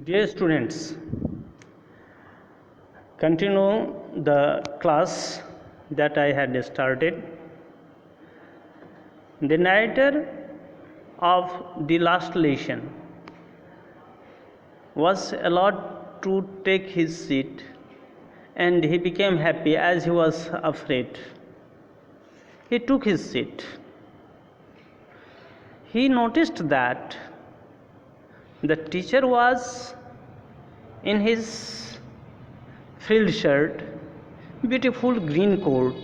Dear students, continue the class that I had started. The narrator of the last lesson was allowed to take his seat, and he became happy as he was afraid. He took his seat. He noticed that the teacher was in his frilled shirt, beautiful green coat,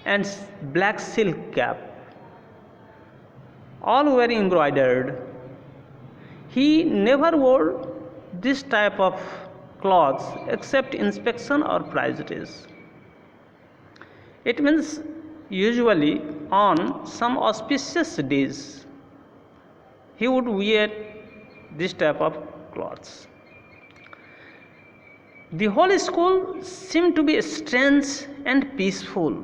and black silk cap. All were embroidered. He never wore this type of clothes except inspection or prize race. It means usually on some auspicious days he would wear this type of clothes. The whole school seemed to be strange and peaceful,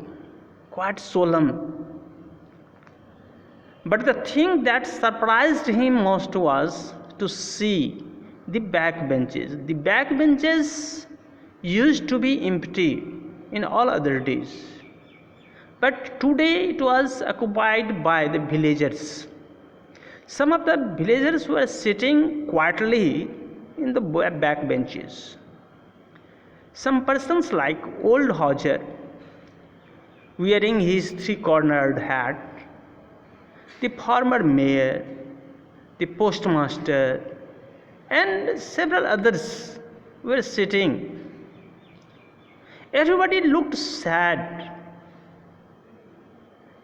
quite solemn. But the thing that surprised him most was to see the back benches. The back benches used to be empty in all other days, but today it was occupied by the villagers. Some of the villagers were sitting quietly in the back benches. Some persons like old Hodger, wearing his three-cornered hat, the former mayor, the postmaster, and several others were sitting. Everybody looked sad,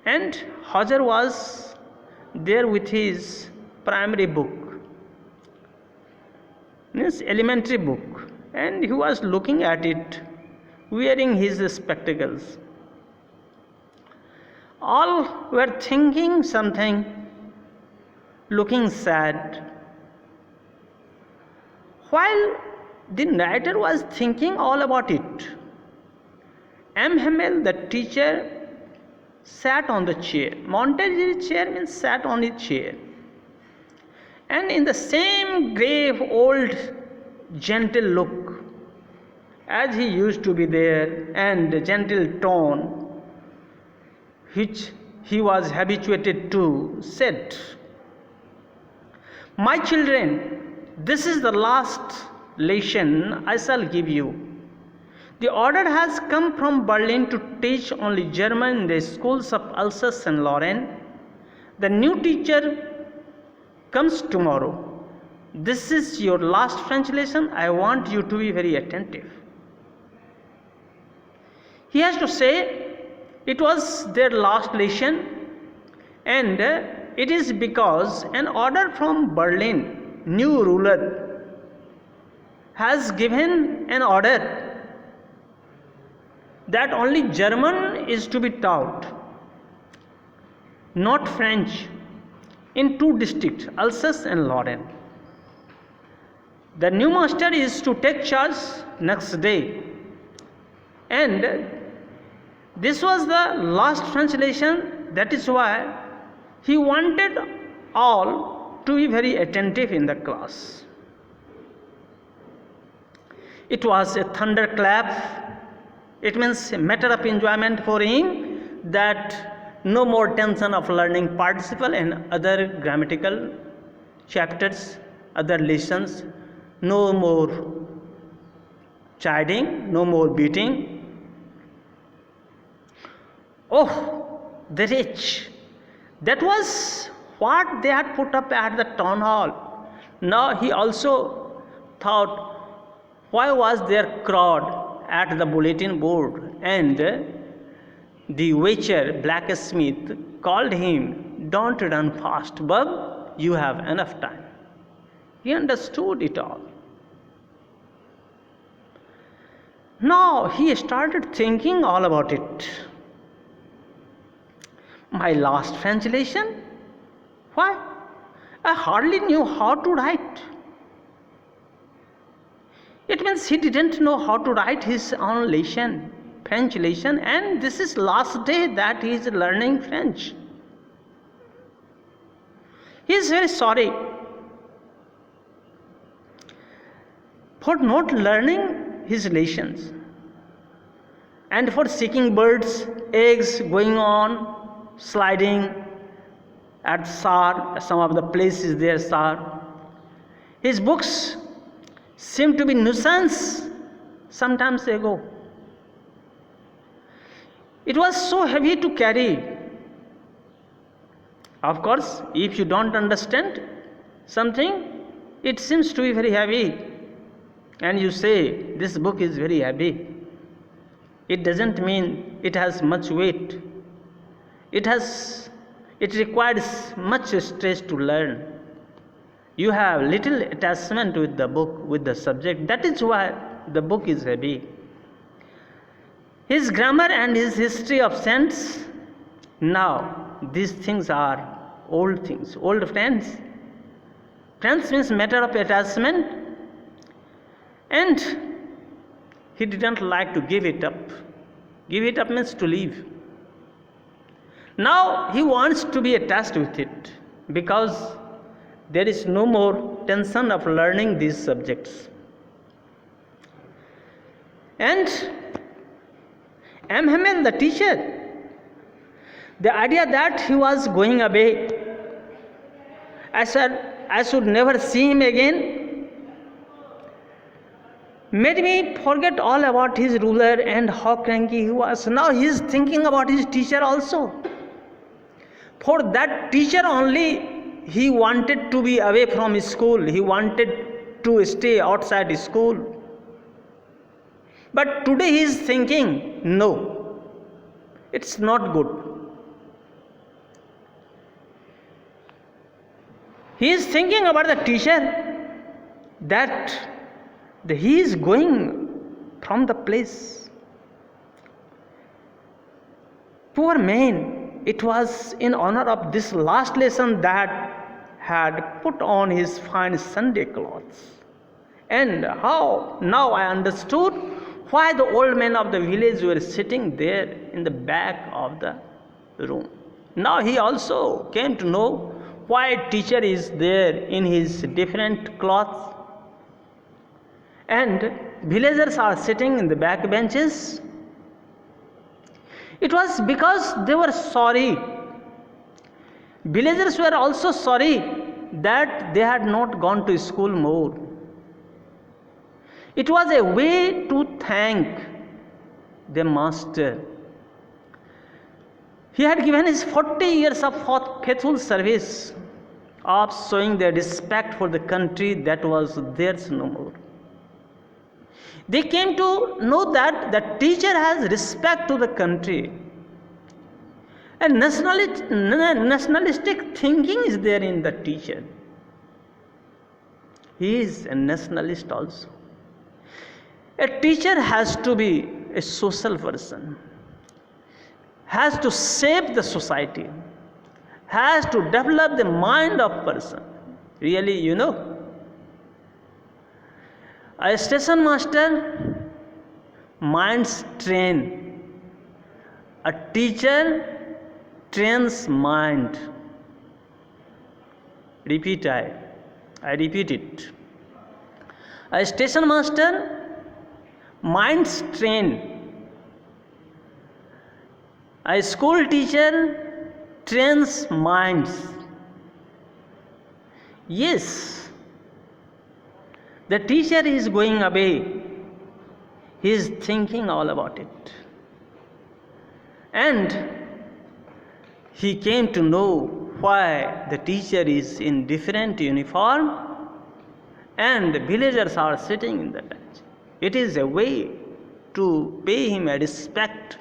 and Hodger was there with his primary book, means elementary book, and he was looking at it, wearing his spectacles. All were thinking something, looking sad. While the narrator was thinking all about it, M. Hamel, the teacher, sat on the chair. Montague's chair means sat on his chair. And in the same grave, old, gentle look, as he used to be there, and the gentle tone which he was habituated to, said, "My children, this is the last lesson I shall give you. The order has come from Berlin to teach only German in the schools of Alsace and Lorraine. The new teacher comes tomorrow. This is your last French lesson. I want you to be very attentive." He has to say it was their last lesson, and it is because an order from Berlin, new ruler, has given an order that only German is to be taught, not French, in two districts, Alsace and Lorraine. The new master is to take charge next day, and this was the last translation. That is why he wanted all to be very attentive in the class. It was a thunderclap. It means a matter of enjoyment for him, that no more tension of learning participle and other grammatical chapters, other lessons, no more chiding, no more beating. Oh, the rich! That was what they had put up at the town hall. Now he also thought, why was there crowd at the bulletin board? And the waiter, blacksmith, called him, "Don't run fast, bub, you have enough time." He understood it all. Now he started thinking all about it. My last French lesson? Why? I hardly knew how to write. It means he didn't know how to write his own lesson, French lesson, and this is last day that he is learning French. He is very sorry. for not learning his lessons, and for seeking birds' eggs, going on sliding at SAR, some of the places there, SAR. His books seemed to be nuisance sometimes ago. It was so heavy to carry. Of course, if you don't understand something, it seems to be very heavy, and you say this book is very heavy. It doesn't mean it has much weight. It requires much stress to learn. You have little attachment with the book, with the subject. That is why the book is heavy. His grammar and his history of sense, now these things are old things, old friends. Friends means matter of attachment, and he didn't like to give it up. Give it up means to leave. Now he wants to be attached with it, because there is no more tension of learning these subjects. And M. Hamel, the teacher, the idea that he was going away, I should never see him again, made me forget all about his ruler and how cranky he was. Now he is thinking about his teacher also. For that teacher only, he wanted to be away from his school. He wanted to stay outside his school. But today he is thinking, no, it's not good. He is thinking about the teacher, that he is going from the place. Poor man, it was in honor of this last lesson that had put on his fine Sunday clothes. And how now I understood why the old men of the village were sitting there in the back of the room. Now he also came to know why teacher is there in his different clothes, and villagers are sitting in the back benches. It was because they were sorry. Villagers were also sorry that they had not gone to school more. It was a way to thank the master. He had given his 40 years of faithful service, of showing their respect for the country that was theirs no more. They came to know that the teacher has respect to the country. And nationalistic thinking is there in the teacher. He is a nationalist also. A teacher has to be a social person, has to shape the society, has to develop the mind of person. Really, a station master minds train. A teacher trains mind. I repeat it. A station master minds train. A school teacher trains minds. Yes, the teacher is going away. He is thinking all about it. And he came to know why the teacher is in different uniform and the villagers are sitting in the bench. It is a way to pay him a respect,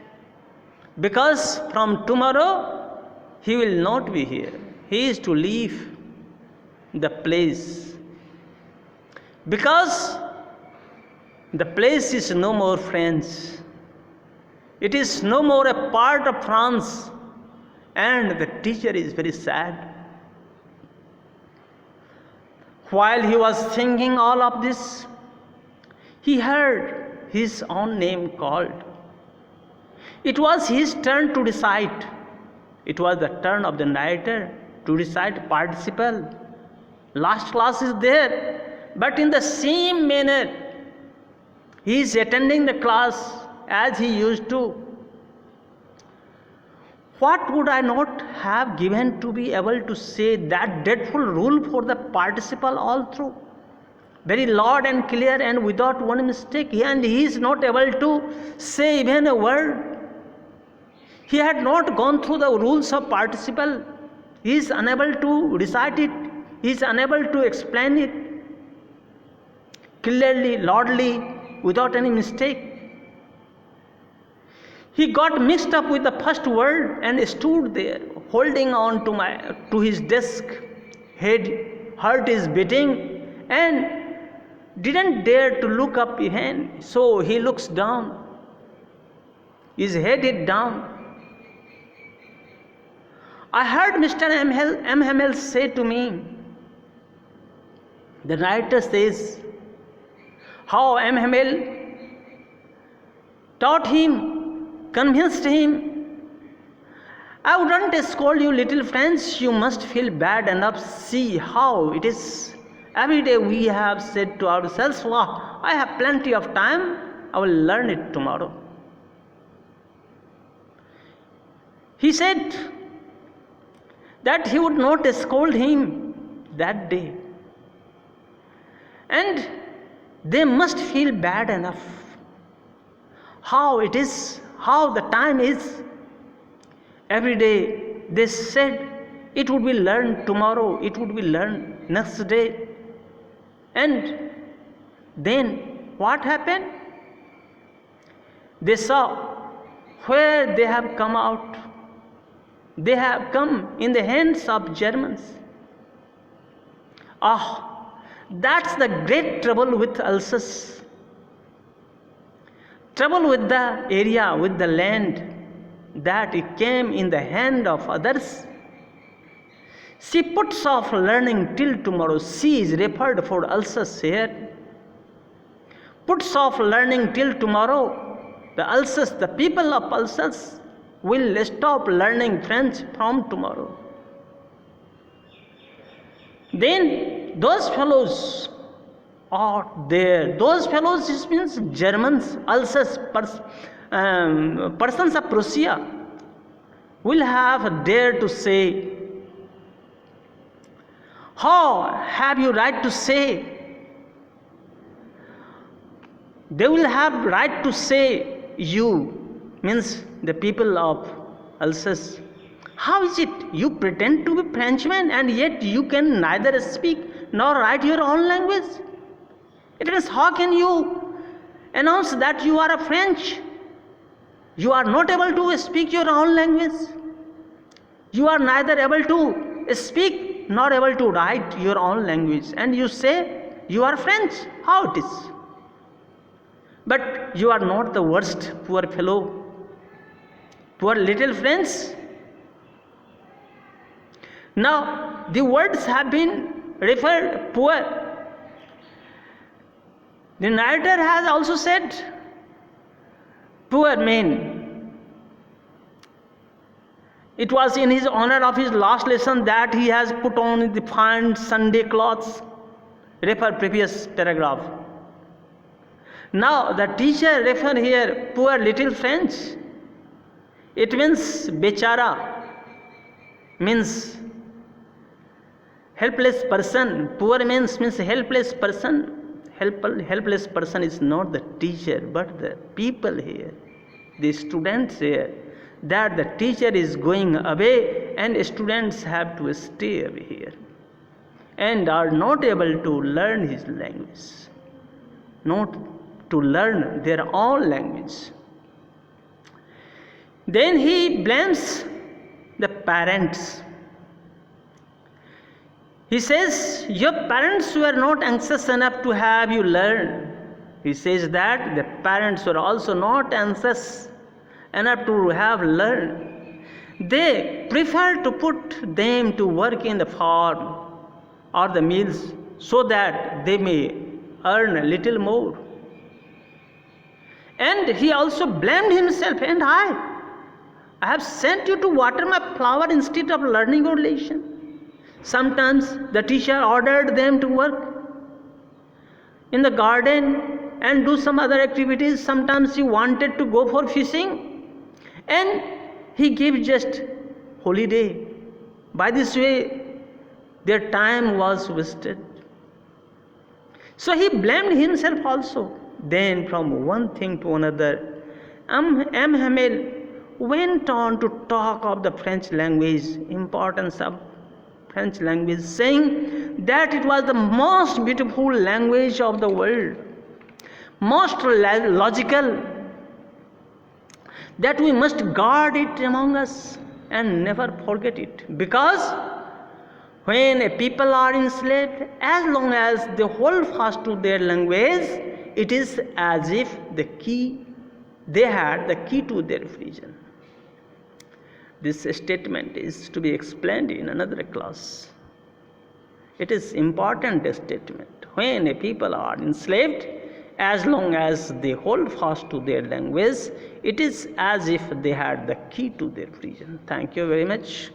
because from tomorrow he will not be here. He is to leave the place, because the place is no more French. It is no more a part of France, and the teacher is very sad. While he was thinking all of this, he heard his own name called. It was his turn to recite. It was the turn of the narrator to recite participle. Last class is there, but in the same manner He is attending the class as he used to. What would I not have given to be able to say that dreadful rule for the participle all through? Very loud and clear and without one mistake. And he is not able to say even a word. He had not gone through the rules of participle. He is unable to recite it. He is unable to explain it clearly, loudly, without any mistake. He got mixed up with the first word and stood there, holding on to his desk. Heart is beating and didn't dare to look up even. So he looks down. His head is down. I heard Mr. M. Hamel say to me, the writer says, how M. Hamel taught him, convinced him. I wouldn't scold you, little friends. You must feel bad enough. See how it is. Every day we have said to ourselves, wow, I have plenty of time. I will learn it tomorrow. He said that he would not scold him that day. And they must feel bad enough. How it is, how the time is. Every day they said it would be learned tomorrow, it would be learned next day. And then what happened? They saw where they have come out. They have come in the hands of Germans. That's the great trouble with Alsace. Trouble with the area, with the land, that it came in the hand of others. She puts off learning till tomorrow. She is referred for Alsace here. Puts off learning till tomorrow. The Alsace, the people of Alsace will stop learning French from tomorrow. Then those fellows are there. Those fellows, this means Germans, Alsace, persons of Prussia, will have dared to say, how have you right to say? They will have right to say, you, means the people of Alsace. How is it you pretend to be Frenchmen and yet you can neither speak nor write your own language? It means how can you announce that you are a French? You are not able to speak your own language. You are neither able to speak nor able to write your own language. And you say you are French. How it is? But you are not the worst, poor fellow. Poor little friends. Now, the words have been referred poor. The narrator has also said, poor men. It was in his honor of his last lesson that he has put on the fine Sunday clothes. Refer previous paragraph. Now, the teacher refer here, poor little friends. It means bechara, means helpless person. Poor means helpless person. Helpless person is not the teacher but the people here, the students here, that the teacher is going away and students have to stay away here and are not able to learn his language, not to learn their own language. Then he blames the parents. He says, your parents were not anxious enough to have you learn. He says that the parents were also not anxious enough to have learned. They prefer to put them to work in the farm or the mills so that they may earn a little more. And he also blamed himself, and I have sent you to water my flower instead of learning your lesson. Sometimes the teacher ordered them to work in the garden and do some other activities. Sometimes he wanted to go for fishing, and he gave just holiday. By this way, their time was wasted. So he blamed himself also. Then from one thing to another, M. Hamel went on to talk of the French language, importance of French language, saying that it was the most beautiful language of the world, most logical, that we must guard it among us and never forget it. Because when a people are enslaved, as long as they hold fast to their language, it is as if they had the key to their freedom. This statement is to be explained in another class. It is important statement. When a people are enslaved, as long as they hold fast to their language, it is as if they had the key to their freedom. Thank you very much.